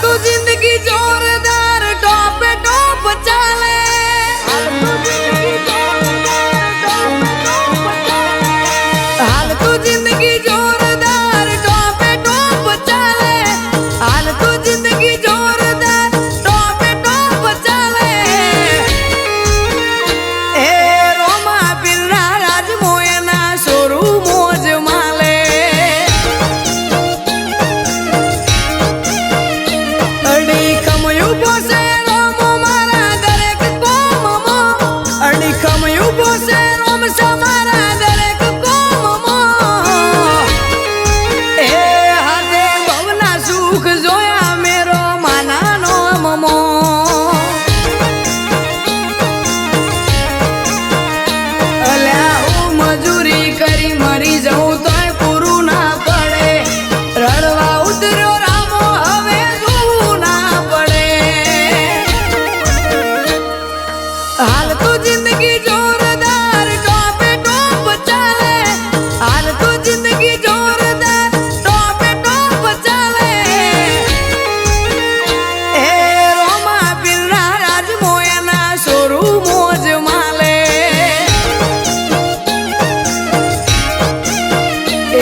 तू जिंदगी जोरदार टॉप टॉप चाले हाल तू जिंदगी जोरदार टॉप टॉप चाले हाल तू जिंदगी जोरदार टॉप टॉप चाले ए रोमा पिल्ला राज मोयना सोरू मोज माले अड़ी कमयू बोसे रोमो मारा दरेक कोममो अड़ी कमयू बोसे रोम समारा दरेक कोममो ए हाथे भवना सुख जोया मेरो माना नो ममो अल्या हूँ मजूरी करी मरी जाऊं तोय पूरू ना पड़े रड़वा उतर्यो रामो हवे जोवू ना पड़े हाल तू जिंदगी जोरदार टॉप टॉप चाले हाल तू जिंदगी जोरदार टॉप टॉप चाले ए रोमा पिल्ला राज मोयना सोरू मोज माले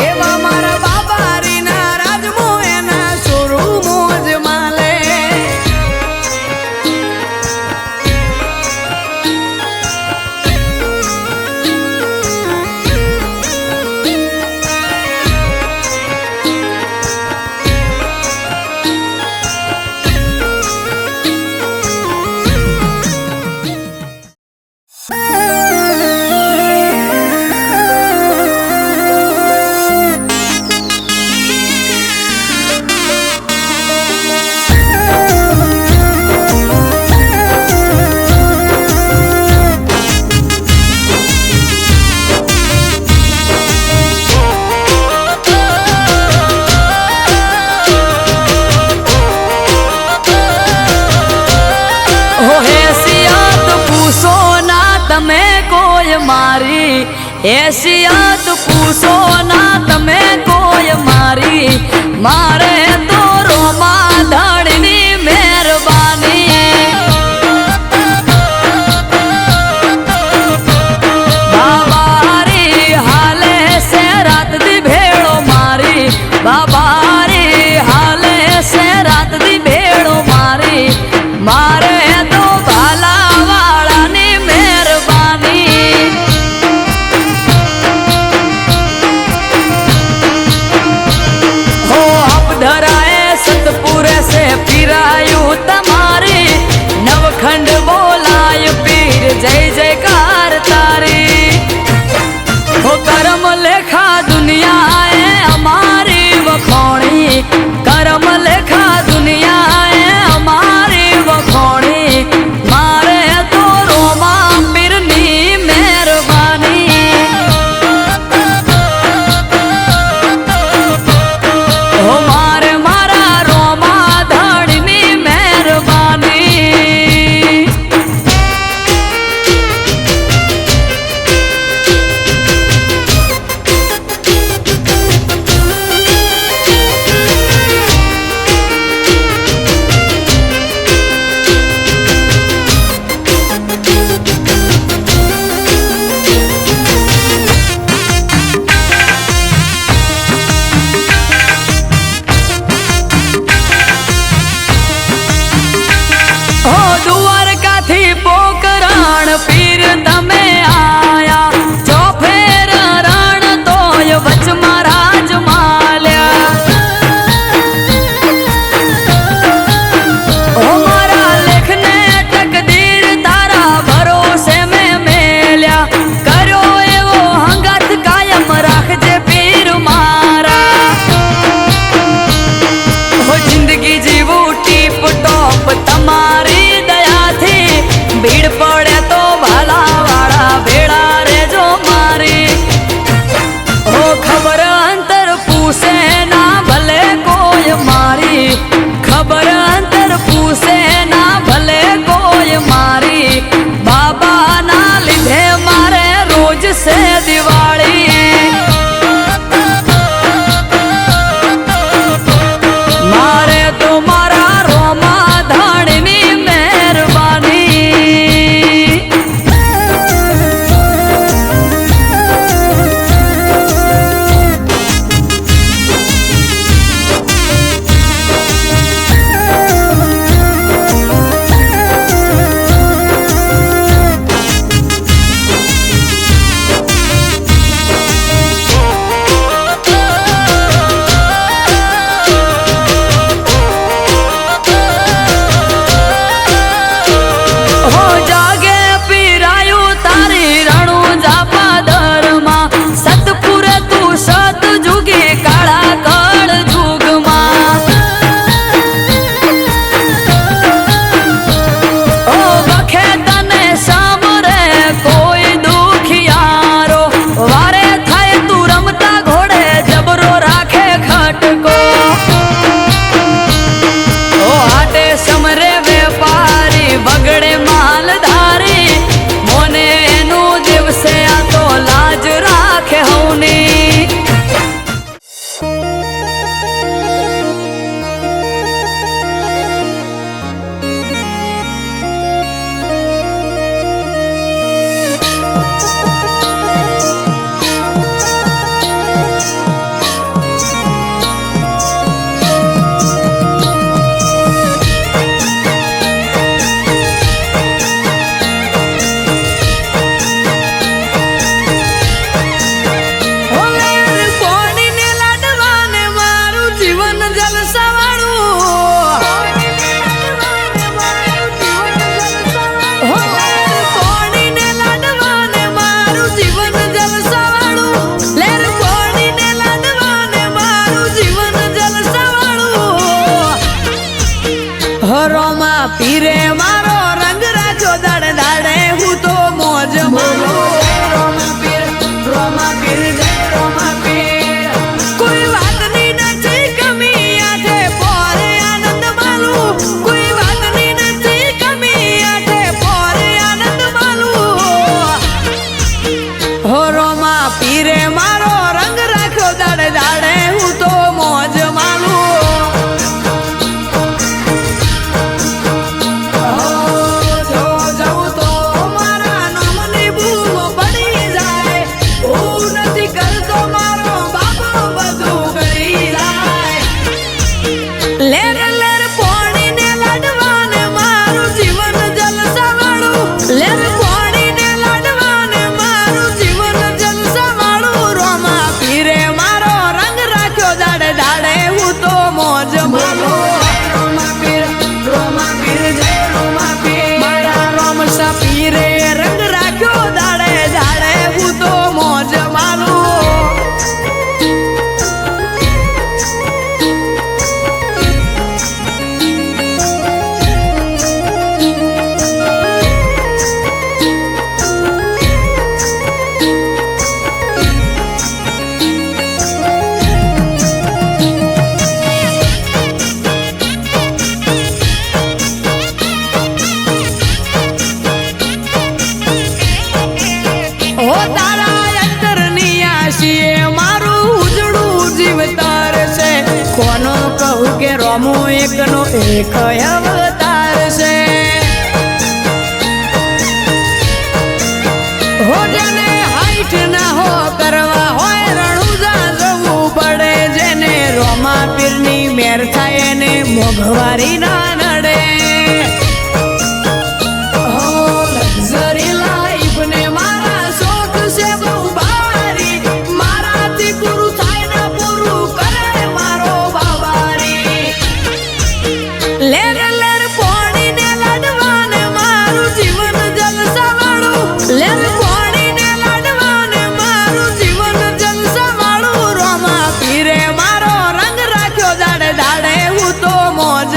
एवा मारा बाबा रीना राज मोयना सोरू मोज माले तमे कोई मारी ऐसियत पूछो ना तमे कोई मारी मारे तो रोमा धड़नी मेहरबानी बाबारी हाले से रात दी भेड़ो मारी बाबारी हाले से रात दी भेड़ो मारी मारे तो भाला से फिरायू तमारी नवखंड बोलाय पीर जय जयकार तारी हो करम लेखा दुनिया है हमारी वखोणी करम लेखा दुनिया है हमारी वखोणी मारे तो रोमा बिरनी मेहरबानी हो मारे मारा रोमा धड़नी मेहरबानी જલસાવાળું કોણીને લાડવાને મારું જીવન જલસાવાળું લેર કોણીને લાડવાને મારું જીવન જલસાવાળું હરોમાં પીરે મારો રંગ રાખ્યો દાડે દાડે હું તો મોજ મારું રોમા પીર જય રોમા પીર કોઈ વાતની નથી કમી આઠે પોરે આનંદ માલું કોઈ વાતની નથી કમી આઠે પોરે આનંદ માલું હોરોમાં પીરે મારો રંગ રાખ્યો દાડે દાડે હું તો મોજ માલું કોનો કહું કે રોમો એકનો એક અવતાર છે હો જેને હાઈટ ના હો કરવા હોય રણુજા જવું પડે જેને રોમા પીરની મેર થાય એને મોઘવારી ના નડે લક્ઝરી લાઈફ ને મારા શોખ છે બહુ ભારી મારાથી પૂરું થાય ને પૂરું કરે મારો બાબારી લેર લેર પોણીને લાડવાને મારું જીવન જલસાવાળું લેર પોણીને લાડવાને મારું જીવન જલસાવાળું રોમા પીરે મારો રંગ રાખ્યો દાડે દાડે હું તો મોજ